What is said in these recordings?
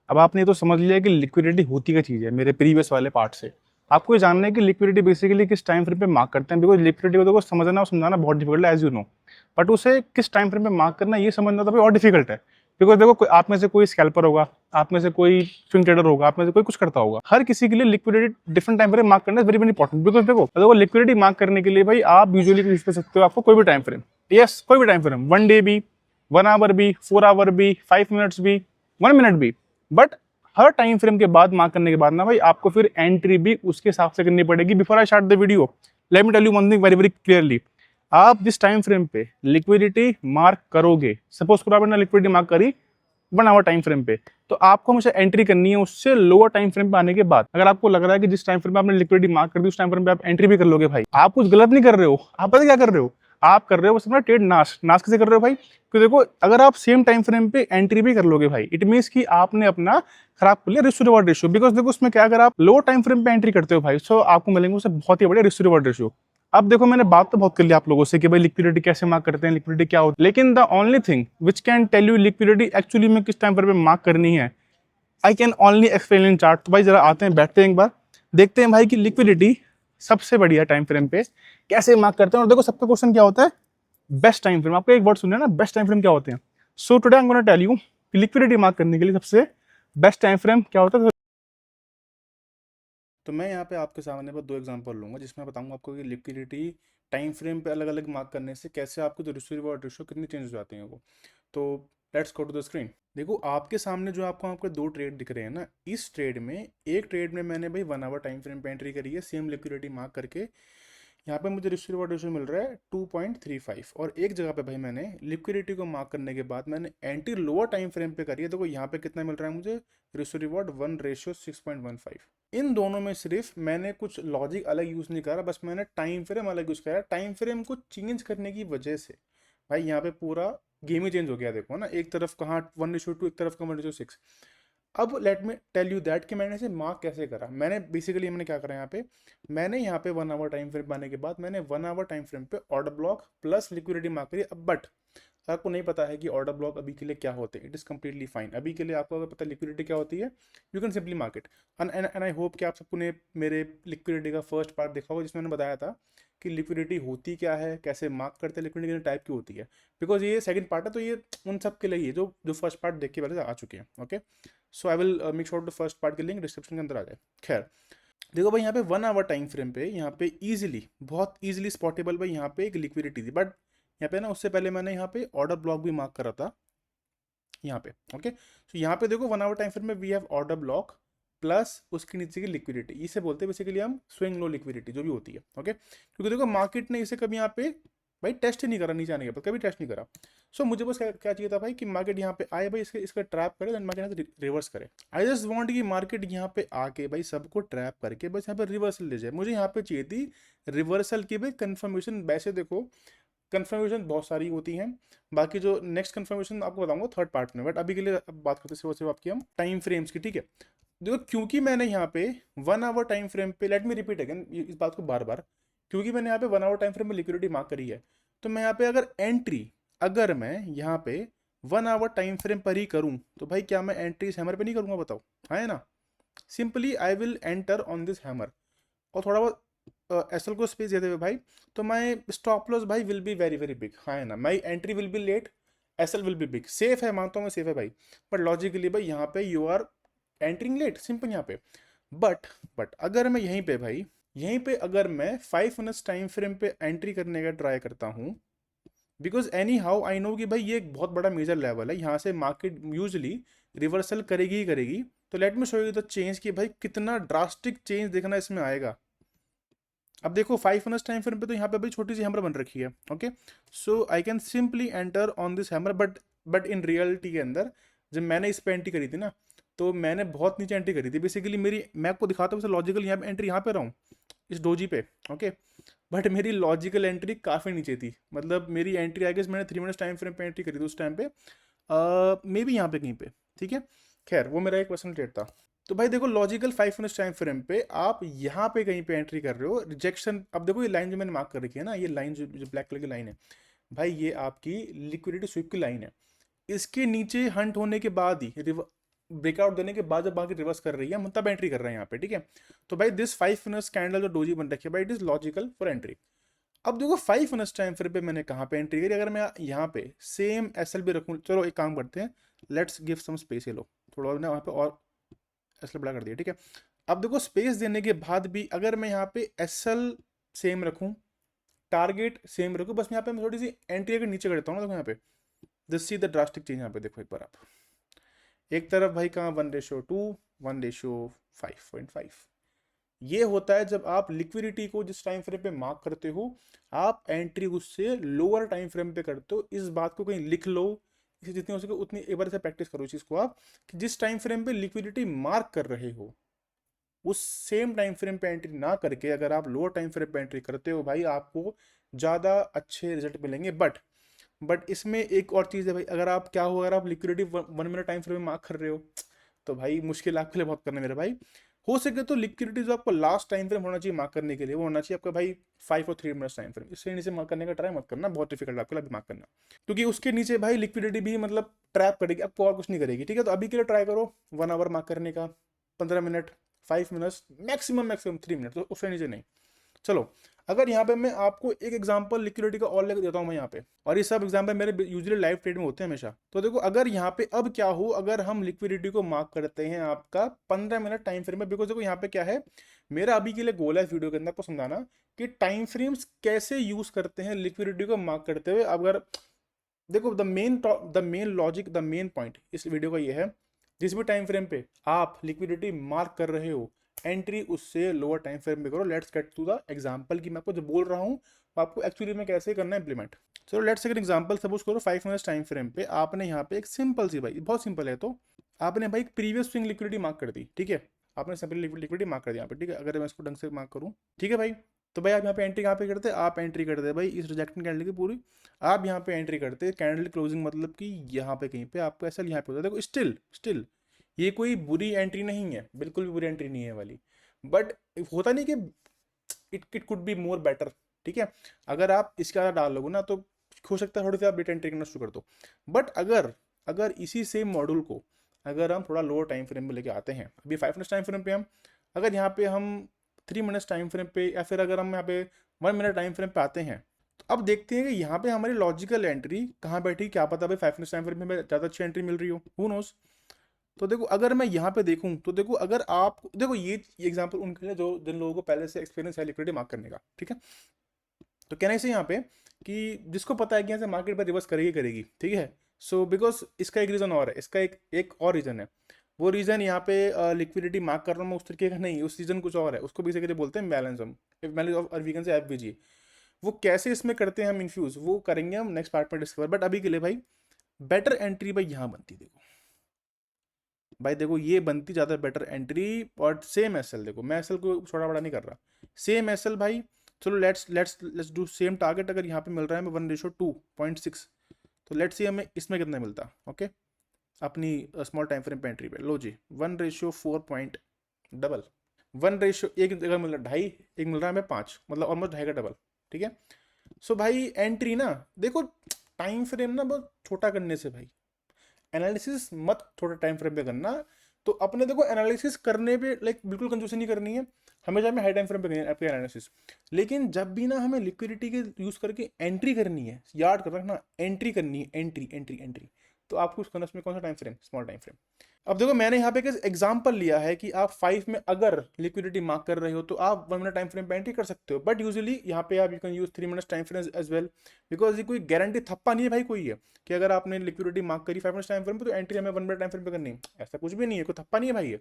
अब आपने ये तो समझ लिया कि लिक्विडिटी होती क्या चीज़ है मेरे प्रीवियस वाले पार्ट से। आपको ये जानना है कि लिक्विडिटी बेसिकली किस टाइम फ्रेम पे मार्क करते हैं, बिकॉज लिक्विडिटी को देखो समझना और समझाना बहुत डिफिकल्ट है एज यू नो, बट उसे किस टाइम फ्रेम पे मार्क करना ये समझना तो भाई और डिफिकल्ट है। बिकॉज देखो आप में से कोई स्कैल्पर होगा, आप में से कोई स्विंग ट्रेडर होगा, आप में से कोई कुछ करता होगा, हर किसी के लिए liquidity different time frame mark करना is very very important. Because देखो लिक्विडिटी मार्क करने के लिए भाई आप यूजुअली यूज कर सकते हो आपको कोई भी टाइम फ्रेम, यस कोई भी टाइम फ्रेम, 1 डे भी, 1 आवर भी, 4 आवर भी, 5 मिनट्स भी, 1 मिनट भी, बट हर टाइम फ्रेम के बाद मार्क करने के बाद ना भाई आपको फिर एंट्री भी उसके हिसाब से करनी पड़ेगी। Before I start the video let me tell you one thing very very clearly, आप जिस टाइम फ्रेम पे लिक्विडिटी मार्क करोगे, सपोज करो आपने लिक्विडिटी मार्क करी 1 आवर टाइम फ्रेम पे, तो आपको हमेशा एंट्री करनी है उससे लोअर टाइम फ्रेम पे आने के बाद। अगर आपको लग रहा है कि जिस टाइम फ्रेम पे आपने लिक्विडिटी मार्क कर दी उस टाइम फ्रेम पे आप एंट्री भी कर लोगे, भाई आप कुछ गलत नहीं कर रहे हो। आप पता क्या कर रहे हो, आप कर रहे हो बस अपना ट्रेड नाश नाश कैसे कर रहे हो भाई, क्योंकि देखो अगर आप सेम टाइम फ्रेम पे एंट्री भी कर लोगे भाई, इट मीन्स कि आपने अपना खराब कर लिया risk to reward ratio. Because देखो उसमें क्या, अगर आप लो टाइम फ्रेम पे एंट्री करते हो भाई, सो आपको मिलेंगे उससे बहुत ही बढ़िया रिस्क टू रिवॉर्ड रेशियो। अब देखो मैंने बात तो बहुत कर ली आप लोगों से कि भाई लिक्विडिटी कैसे मार्क करते हैं, लिक्विडिटी क्या होती है, लेकिन the only thing which can tell you liquidity actually में किस टाइम पर मार्क करनी है, I can only explain in chart. तो भाई जरा आते हैं, बैठते हैं एक बार, देखते हैं भाई कि लिक्विडिटी सबसे बढ़िया टाइम फ्रेम पे कैसे मार्क करते हैं। और देखो सबका क्वेश्चन क्या होता है, बेस्ट टाइम फ्रेम। आपको एक वर्ड सुनना है ना, बेस्ट टाइम फ्रेम क्या होते हैं। So today I am gonna tell you कि लिक्विडिटी मार्क करने के लिए सबसे बेस्ट टाइम फ्रेम क्या होता है। तो मैं यहाँ पे आपके सामने पर 2 एग्जांपल लूंगा जिसमें बताऊंगा आपको कि लिक्विडिटी टाइम फ्रेम पे अलग अलग मार्क करने से कैसे आपको जो रिस्क रिवॉर्ड रेशियो कितनी चेंज हो जाती है वो। तो let's go to the screen. देखो आपके सामने जो आपको 2 ट्रेड दिख रहे हैं ना, इस ट्रेड में एक ट्रेड में मैंने भाई 1 आवर टाइम फ्रेम पे एंट्री करी है सेम लिक्विडिटी मार्क करके। यहाँ पे मुझे रिस्क रिवॉर्ड रेशियो मिल रहा है 2.35, और एक जगह पे भाई मैंने लिक्विडिटी को मार्क करने के बाद मैंने एंट्री लोअर टाइम फ्रेम पे करी है। देखो यहाँ पे कितना मिल रहा है मुझे, रिस्क रिवॉर्ड 1:6.15। इन दोनों में सिर्फ मैंने कुछ लॉजिक अलग यूज नहीं करा, बस मैंने टाइम फ्रेम अलग यूज करा। टाइम फ्रेम को चेंज करने की वजह से भाई यहाँ पे पूरा गेम ही चेंज हो गया। देखो ना, एक तरफ कहाँ 1:2, एक तरफ का 1:6। अब let me tell you that कि मैंने इसे मार्क कैसे करा। मैंने क्या करा यहाँ पे, मैंने यहाँ पे 1 आवर टाइम फ्रेम पाने के बाद मैंने 1 आवर टाइम फ्रेम पे order block plus liquidity mark करी। अब बट आपको नहीं पता है कि ऑर्डर ब्लॉक अभी के लिए क्या होते हैं, इट इज कंप्लीटली फाइन। अभी के लिए आपको अगर पता है लिक्विडिटी क्या होती है, you can simply mark it. And I hope कि आप सबको ने मेरे लिक्विडिटी का फर्स्ट पार्ट देखा होगा जिसमें मैंने बताया था कि लिक्विडिटी होती क्या है, कैसे मार्क करते हैं, लिक्विडिटी कितने टाइप की होती है। बिकॉज ये सेकंड पार्ट है, तो ये उन सब के लिए ही जो जो फर्स्ट पार्ट देख के पहले आ चुके हैं। Okay, so I will make sure to first part की लिंक डिस्क्रिप्शन के अंदर आ जाए। खैर देखो भाई यहाँ पे 1 आवर टाइम फ्रेम पे यहाँ पे इजीली, बहुत इजीली स्पॉटेबल भाई यहाँ पे एक लिक्विडिटी थी। बट यहाँ पे ना उससे पहले मैंने यहाँ पे ऑर्डर ब्लॉक भी मार्क करा था यहाँ पे। ओके, तो यहाँ पे देखो 1 आवर टाइम फ्रेम में we have order block plus उसके नीचे की लिक्विडिटी, इसे बोलते हैं बेसिकली हम स्विंग लो लिक्विडिटी जो भी होती है। ओके, क्योंकि देखो मार्केट ने इसे कभी यहाँ पे भाई टेस्ट ही नहीं करा, नीचे आने के बाद कभी टेस्ट नहीं करा। सो मुझे बस क्या चाहिए था भाई कि मार्केट यहाँ पे आए भाई, इसका ट्रैप करे, देन मार्केट यहाँ से रिवर्स करे। आई जस्ट वांट कि मार्केट यहाँ पे आके भाई सबको ट्रैप करके बस यहाँ पे रिवर्सल ले जाए। मुझे यहाँ पे चाहिए थी रिवर्सल की भाई कंफर्मेशन। वैसे देखो कंफर्मेशन बहुत सारी होती हैं, बाकी जो नेक्स्ट कंफर्मेशन आपको बताऊंगा थर्ड पार्ट में, बट अभी के लिए अब बात करते सिर्फ आपकी हम टाइम फ्रेम्स की। ठीक है, देखो क्योंकि मैंने यहाँ पे 1 आवर टाइम फ्रेम पे, लेट मी रिपीट अगेन इस बात को बार बार, क्योंकि मैंने यहाँ पे 1 आवर टाइम फ्रेम में लिक्विडिटी मार्क करी है, तो मैं यहाँ पे अगर मैं यहाँ पे 1 आवर टाइम फ्रेम पर ही करूँ तो भाई क्या मैं एंट्री इस हैमर पे नहीं करूँगा, बताओ, हाँ है ना। Simply I will enter on this hammer और थोड़ा बहुत एसएल को स्पेस देते हुए भाई, तो माई स्टॉप लॉस भाई will be very very big, हाँ है ना। My entry will be late, SL will be big. Safe है, मानता हूँ मैं सेफ है भाई, बट लॉजिकली भाई यहाँ पे you are entering late, simple यहाँ पे। बट बट अगर मैं यहीं पे अगर मैं 5 मिनट्स टाइम फ्रेम पे एंट्री करने का ट्राई करता हूँ, because any how I know कि भाई ये एक बहुत बड़ा मेजर लेवल है, यहाँ से मार्केट यूजली रिवर्सल करेगी ही करेगी। तो let me show you the change कि भाई कितना ड्रास्टिक चेंज देखना इसमें आएगा। अब देखो 5 मिनट्स टाइम फ्रेम पे तो यहाँ पे भाई छोटी सी हैमर बन रखी है। Okay, so I can simply enter on this hammer, but in reality के अंदर जब मैंने इस पे एंट्री करी थी ना, तो मैंने बहुत नीचे एंट्री करी थी। बेसिकली मेरी, मैं आपको दिखाता हूँ लॉजिकल यहाँ पे एंट्री यहाँ पे रहा हूँ इस डोजी पे। ओके, बट मेरी लॉजिकल एंट्री काफ़ी नीचे थी, मतलब मेरी एंट्री आई गेस मैंने 3 मिनट्स टाइम फ्रेम पे एंट्री करी थी उस टाइम पे, मे बी यहाँ पे कहीं पे। ठीक है, खैर वो मेरा एक पर्सनल ट्रेड था। तो भाई देखो लॉजिकल 5 मिनट्स टाइम फ्रेम पे आप यहाँ पे कहीं पे एंट्री कर रहे हो, रिजेक्शन। अब देखो ये लाइन जो मैंने मार्क कर रखी है ना, ये लाइन जो ब्लैक कलर की लाइन है भाई, ये आपकी लिक्विडिटी स्वीप की लाइन है। इसके नीचे हंट होने के बाद ही ब्रेकआउट देने के बाद जब मार्केट रिवर्स कर रही है हम तब एंट्री कर रहे हैं यहाँ पे, ठीक है। तो भाई दिस 5 मिनट्स कैंडल जो डोजी बन रखी है भाई, it is logical for entry. अब देखो 5 मिनट्स टाइम फ्रेम पे मैंने कहाँ पे एंट्री करी, अगर मैं यहाँ पे सेम एसएल भी रखूँ, चलो एक काम करते हैं, लेट्स गिव सम स्पेस, ये लो थोड़ा और ना वहाँ पे और एसएल बड़ा कर दिया, ठीक है। अब देखो स्पेस देने के बाद भी अगर मैं यहाँ पे एसएल सेम रखूँ, टारगेट सेम रखूँ, बस मैं यहाँ पे मैं थोड़ी सी एंट्री अगर नीचे करता हूँ ना, देखो यहाँ पे this see the drastic change, यहाँ पे देखो एक बार आप, एक तरफ भाई कहाँ 1:2, 1:5.5, ये होता है जब आप लिक्विडिटी को जिस टाइम फ्रेम पे मार्क करते हो, आप एंट्री उससे लोअर टाइम फ्रेम पे करते हो। इस बात को कहीं लिख लो, इसे जितनी हो सके उतनी एक बार से प्रैक्टिस करो इस चीज को आप, कि जिस टाइम फ्रेम पे लिक्विडिटी मार्क कर रहे हो उस सेम टाइम फ्रेम पे एंट्री ना करके अगर आप लोअर टाइम फ्रेम पे एंट्री करते हो भाई, आपको ज़्यादा अच्छे रिजल्ट मिलेंगे। बट इसमें एक और चीज़ है भाई, अगर आप क्या हो, अगर आप लिक्विडिटी 1 मिनट टाइम फ्रेम में मार्क कर रहे हो तो भाई मुश्किल आपके लिए बहुत करना है मेरे भाई। हो सके तो लिक्विडिटी जो आपको लास्ट टाइम फ्रेम होना चाहिए मार्क करने के लिए, वो होना चाहिए आपका भाई 5 और 3 मिनट्स टाइम फ्रेम। इससे नीचे मार्क करने का ट्राई मत करना, बहुत डिफिकल्ट आपके लिए मार्क करना, क्योंकि उसके नीचे भाई लिक्विडिटी भी मतलब ट्रैप करेगी आपको और कुछ नहीं करेगी, ठीक है। तो अभी के लिए ट्राई करो 1 आवर मार्क करने का, 15 minute, 5 minutes, maximum maximum 3 minute, तो उससे नीचे नहीं। चलो अगर यहाँ पे मैं आपको एक एग्जांपल लिक्विडिटी का और लेकर देता हूँ मैं यहाँ पे, और ये सब एग्जांपल मेरे यूजुअली लाइव ट्रेड में होते हैं हमेशा। तो देखो अगर यहाँ पे अब क्या हो, अगर हम लिक्विडिटी को मार्क करते हैं आपका 15 मिनट टाइम फ्रेम में, बिकॉज देखो यहाँ पे क्या है, मेरा अभी के लिए गोल है इस वीडियो के अंदर आपको समझाना कि टाइम फ्रेम्स कैसे यूज करते हैं लिक्विडिटी को मार्क करते हुए। अगर देखो the main logic, the main point इस वीडियो का ये है, जिस भी टाइम फ्रेम पे आप लिक्विडिटी मार्क कर रहे हो, एंट्री उससे लोअर टाइम फ्रेम में करो। Let's get to the example कि मैं आपको जो बोल रहा हूँ आपको एक्चुअली में कैसे करना है इंप्लीमेंट। चलो let's take an example, suppose करो 5 मिनट्स टाइम फ्रेम पे आपने यहाँ पे एक सिंपल सी, भाई बहुत सिंपल है, तो आपने भाई प्रीवियस स्विंग लिक्विडिटी मार्क कर दी, ठीक है। आपने सिंपल लिक्विडिटी मार्क कर दी यहाँ पे, ठीक है। अगर मैं इसको ढंग से मार्क करूँ, ठीक है भाई, तो भाई आप यहाँ पे एंट्री कहाँ पे करते हैं, आप एंट्री करते हैं भाई इस रिजेक्टिंग कैंडल की पूरी, आप यहाँ पे एंट्री करते हैं कैंडल क्लोजिंग, मतलब कि यहाँ पे कहीं पे आपको ऐसा यहाँ पे होता है। देखो स्टिल स्टिल ये कोई बुरी एंट्री नहीं है, बिल्कुल भी बुरी एंट्री नहीं है वाली, बट होता नहीं कि it could be more better, ठीक है। अगर आप इसके ज़्यादा डाल लोगे ना तो हो सकता है थोड़ी सी आप बेट एंट्री करना शुरू कर दो। बट अगर अगर इसी सेम मॉड्यूल को अगर हम थोड़ा लोअर टाइम फ्रेम में लेके आते हैं, अभी 5 मिनट्स टाइम फ्रेम पे हम, अगर यहाँ पे हम 3 मिनट्स टाइम फ्रेम पे, या फिर अगर हम यहाँ पे 1 मिनट टाइम फ्रेम पे आते हैं, तो अब देखते हैं कि यहाँ पे हमारी लॉजिकल एंट्री कहाँ बैठी, क्या पता भाई 5 मिनट्स टाइम फ्रेम में ज़्यादा अच्छी एंट्री मिल रही हो, हु नोस। तो देखो अगर मैं यहाँ पे देखूँ तो देखो, अगर आप देखो ये एग्जांपल उनके लिए जो जिन लोगों को पहले से एक्सपीरियंस है लिक्विडिटी मार्क करने का, ठीक है। तो कहना से यहाँ पे कि जिसको पता है कि यहाँ से मार्केट पर रिवर्स करेगी करेगी, ठीक है। सो बिकॉज इसका एक रीज़न और है, इसका एक एक और रीज़न है, वो रीज़न यहाँ पे लिक्विडिटी मार्क कर रहा हूँ मैं उस तरीके का नहीं, उस रीज़न कुछ और है, उसको बेसिकली बोलते हैं बैलेंस, हम बैलेंस ऑफ, और वी कैन से एफबीजी। वो कैसे इसमें करते हैं हम इन्फ्यूज, वो करेंगे हम नेक्स्ट पार्ट में डिस्कवर। बट अभी के लिए भाई बेटर एंट्री भाई यहाँ बनती, देखो भाई, देखो ये बनती ज़्यादा बेटर एंट्री, और सेम एसएल, देखो मैं एसएल को छोटा बड़ा नहीं कर रहा, सेम एसएल भाई। चलो लेट्स डू सेम टारगेट, अगर यहाँ पे मिल रहा है हमें 1:2.6, तो लेट्स सी हमें इसमें कितना मिलता, ओके, अपनी स्मॉल टाइम फ्रेम पे एंट्री पे, लो जी 1:4 पॉइंट डबल, 1 एक जगह मिल रहा है 2.5, एक मिल रहा है हमें 5, मतलब ऑलमोस्ट 2.5 का डबल, ठीक है। सो भाई एंट्री ना, देखो टाइम फ्रेम ना बहुत छोटा करने से भाई, एनालिसिस मत थोड़ा टाइम फ्रेम पे करना। तो अपने देखो एनालिसिस करने पे लाइक बिल्कुल कंजूसी नहीं करनी है, हमेशा हमें हाई टाइम फ्रेम पे करनी है आपकी एनालिसिस। लेकिन जब भी ना हमें लिक्विडिटी के यूज करके एंट्री करनी है, याद कर रखना एंट्री करनी है, एंट्री एंट्री एंट्री, तो आपको उसमें कौन सा time frame, small time frame. अब देखो मैंने यहाँ पे एक एग्जांपल लिया है कि आप 5 में अगर लिक्विडिटी मार्क कर रहे हो तो आप 1 मिनट टाइम फ्रेम पे एंट्री कर सकते हो, बट यूजुअली यहाँ पे आप you can use 3 minutes time frame as well, because ये कोई गारंटी थप्पा नहीं है भाई कोई है कि अगर आपने लिक्विडिटी मार्क करी 5 मिनट्स टाइम फ्रेम पे तो एंट्री हमें 1 मिनट टाइम फ्रेम पे करनी है, ऐसा कुछ भी नहीं है, कोई थप्पा नहीं है भाई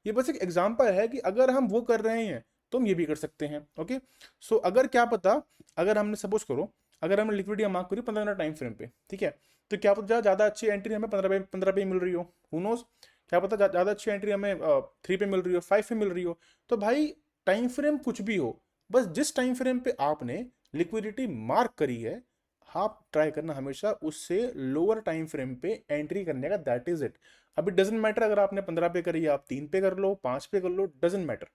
ये बस एक एग्जाम्पल है कि अगर हम वो कर रहे हैं तो हम ये भी कर सकते हैं, ओके। सो अगर क्या पता, अगर हमने सपोज करो अगर हमने लिक्विडिटी मार्क करी 15 मिनट टाइम फ्रेम पे, ठीक है, तो क्या पता ज़्यादा अच्छी एंट्री हमें 15 पे मिल रही हो, हु नोस, क्या पता ज़्यादा अच्छी एंट्री हमें 3 पे मिल रही हो, 5 पे मिल रही हो। तो भाई टाइम फ्रेम कुछ भी हो, बस जिस टाइम फ्रेम पे आपने लिक्विडिटी मार्क करी है आप ट्राई करना हमेशा उससे लोअर टाइम फ्रेम पे एंट्री करने का, दैट इज इट। अब इट डजेंट मैटर अगर आपने 15 पे करी है, आप 3 पे कर लो, 5 पे कर लो, डजेंट मैटर,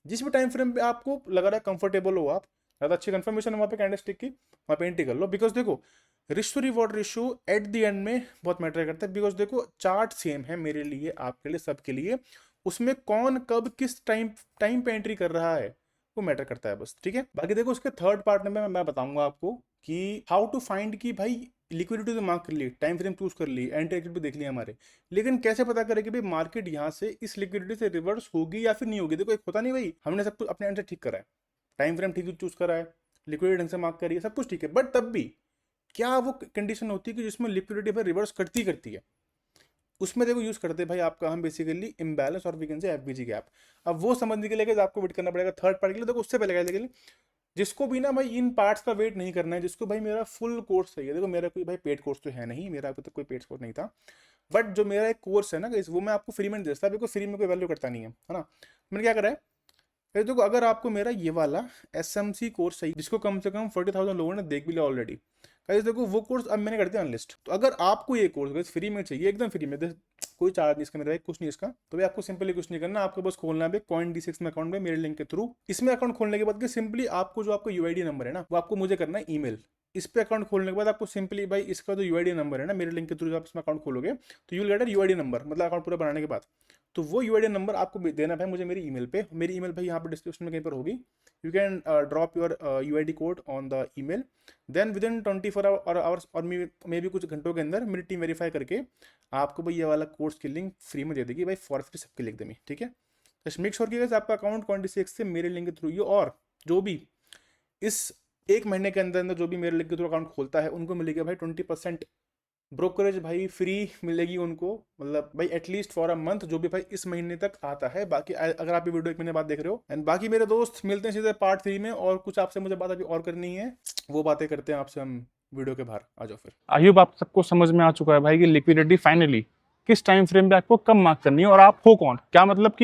जिस भी टाइम फ्रेम पे आपको लग रहा है कंफर्टेबल हो आप, ज़्यादा अच्छी कंफर्मेशन है वहाँ पे कैंडलस्टिक की, वहाँ पे एंट्री कर लो। बिकॉज देखो risk to reward ratio at the end में बहुत मैटर करता है। बिकॉज देखो चार्ट सेम है मेरे लिए, आपके लिए, सबके लिए, उसमें कौन कब किस टाइम टाइम पे एंट्री कर रहा है वो मैटर करता है बस, ठीक है। बाकी देखो उसके थर्ड पार्ट में मैं बताऊंगा आपको कि हाउ टू फाइंड कि भाई लिक्विडिटी तो मार्क कर ली, टाइम फ्रेम चूज कर ली, एंट्री एग्जिट भी देख लिया हमारे, लेकिन कैसे पता करें कि भाई मार्केट यहाँ से इस लिक्विडिटी से रिवर्स होगी या फिर नहीं होगी। देखो एक होता नहीं भाई, हमने सब कुछ अपने एंड से ठीक करा है, टाइम फ्रेम ठीक चूज करा है, लिक्विडिटी ढंग से मार्क करी है, सब कुछ ठीक है, बट तब भी क्या वो कंडीशन होती है कि जिसमें लिक्विडिटी भाई रिवर्स करती करती है, उसमें देखो यूज करते हैं भाई आपका हम बेसिकली इम्बैलेंस और we can say FBG gap. अब वो समझने के लिए आपको वेट करना पड़ेगा थर्ड पार्ट के लिए। देखो उससे पहले लेकिन जिसको भी ना भाई इन पार्ट्स का वेट नहीं करना है, जिसको भाई मेरा फुल कोर्स चाहिए, देखो मेरा कोई भाई पेड कोर्स तो है नहीं, मेरा अभी तक कोई पेड कोर्स नहीं था, बट जो मेरा एक कोर्स है ना गाइस, वो मैं आपको फ्री में देता, बिल्कुल फ्री में कोई वैल्यू करता नहीं है ना। मैंने क्या करा है, ये देखो अगर आपको मेरा ये वाला SMC कोर्स चाहिए जिसको कम से कम 40,000 लोगों ने देख भी लिया ऑलरेडी, गाइस देखो वो कोर्स अब मैंने कर दिया अनलिस्ट। तो अगर आपको ये कोर्स गाइस फ्री में चाहिए, एकदम फ्री में, कोई चार्ज नहीं इसका मेरा, कुछ नहीं इसका, तो भाई आपको सिंपली कुछ नहीं करना, आपको बस खोलना है CoinD6 में अकाउंट में मेरे लिंक के थ्रू। इसमें अकाउंट खोलने के बाद सिंपली आपको जो आपका UID नंबर है ना, वो आपको मुझे करना है ईमेल। इस पे अकाउंट खोलने के बाद आपको सिंपली भाई इसका जो UID नंबर है ना, मेरे लिंक के थ्रू आप इसमें अकाउंट खोलोगे तो you will get UID number, मतलब अकाउंट पूरा बनाने के बाद। तो वो UID नंबर आपको देना भाई मुझे मेरी ईमेल पे, मेरी ईमेल भाई यहाँ पे डिस्क्रिप्शन में कहीं पर होगी, you can drop your UID code on the email, then within 24 hours और मे भी कुछ घंटों के अंदर मेरी टीम वेरीफाई करके आपको भाई ये वाला कोर्स की लिंक फ्री में दे देगी भाई, फॉर फ्री सबके लिख देंगे, ठीक है। जस्ट मेक श्योर कि आपका अकाउंट CoinD6 से मेरे लिंक के थ्रू ही, और जो भी इस एक महीने के अंदर अंदर जो भी मेरे लिंक के थ्रू अकाउंट खोलता है उनको मिलेगा भाई 20% ब्रोकरेज भाई फ्री मिलेगी उनको, मतलब भाई एटलीस्ट फॉर अ मंथ, जो भी भाई इस महीने तक आता है। बाकी अगर आप ये वीडियो एक महीने बाद देख रहे हो, एंड बाकी मेरे दोस्त मिलते हैं सीधे पार्ट 3 में, और कुछ आपसे मुझे बात अभी और करनी है, वो बातें करते हैं आपसे हम वीडियो के बाहर। आ जाओ फिर। आई होप आप सबको समझ में आ चुका है भाई कि लिक्विडिटी फाइनली किस टाइम फ्रेम पे आपको कब मार्क करनी है और आप हो कौन, क्या मतलब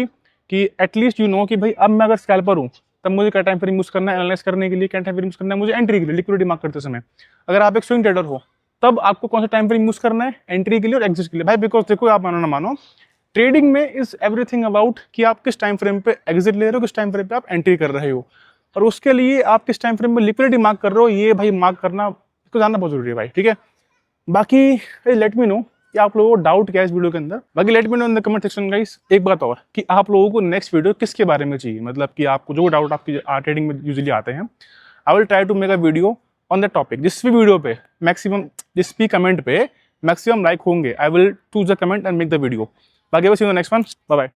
कि एटलीस्ट यू नो कि भाई अब मैं अगर स्कैल्पर हूँ तब मुझे क्या टाइम फ्रेम यूज करना है, एनालाइज करने के लिए क्या टाइम फ्रेम यूज करना है मुझे एंट्री के लिए लिक्विडिटी मार्क करते समय। अगर आप एक स्विंग ट्रेडर हो तब आपको कौन सा टाइम फ्रेम यूज करना है एंट्री के लिए और एग्जिट के लिए भाई। बिकॉज देखो आप मानो ना मानो, ट्रेडिंग में इज एवरीथिंग अबाउट कि आप किस टाइम फ्रेम पे एग्जिट ले रहे हो, किस टाइम फ्रेम पे आप एंट्री कर रहे हो, और उसके लिए आप किस टाइम फ्रेम में लिक्विडिटी मार्क कर रहे हो, ये भाई मार्क करना इसको जानना बहुत जरूरी है भाई, ठीक है। बाकी लेट मी नो कि आप लोगों को डाउट क्या है इस वीडियो के अंदर। बाकी let me know in the comment section guys. एक बात और कि आप लोगों को नेक्स्ट वीडियो किसके बारे में चाहिए, मतलब कि आपको जो डाउट आपकी ट्रेडिंग में यूजुअली आते हैं, I will try to make a video on the topic. जिस भी वीडियो पे मैक्सिमम, जिस भी कमेंट पे मैक्सिमम लाइक होंगे, I will choose the comment and make the video. बाकी बस in the next one, bye bye.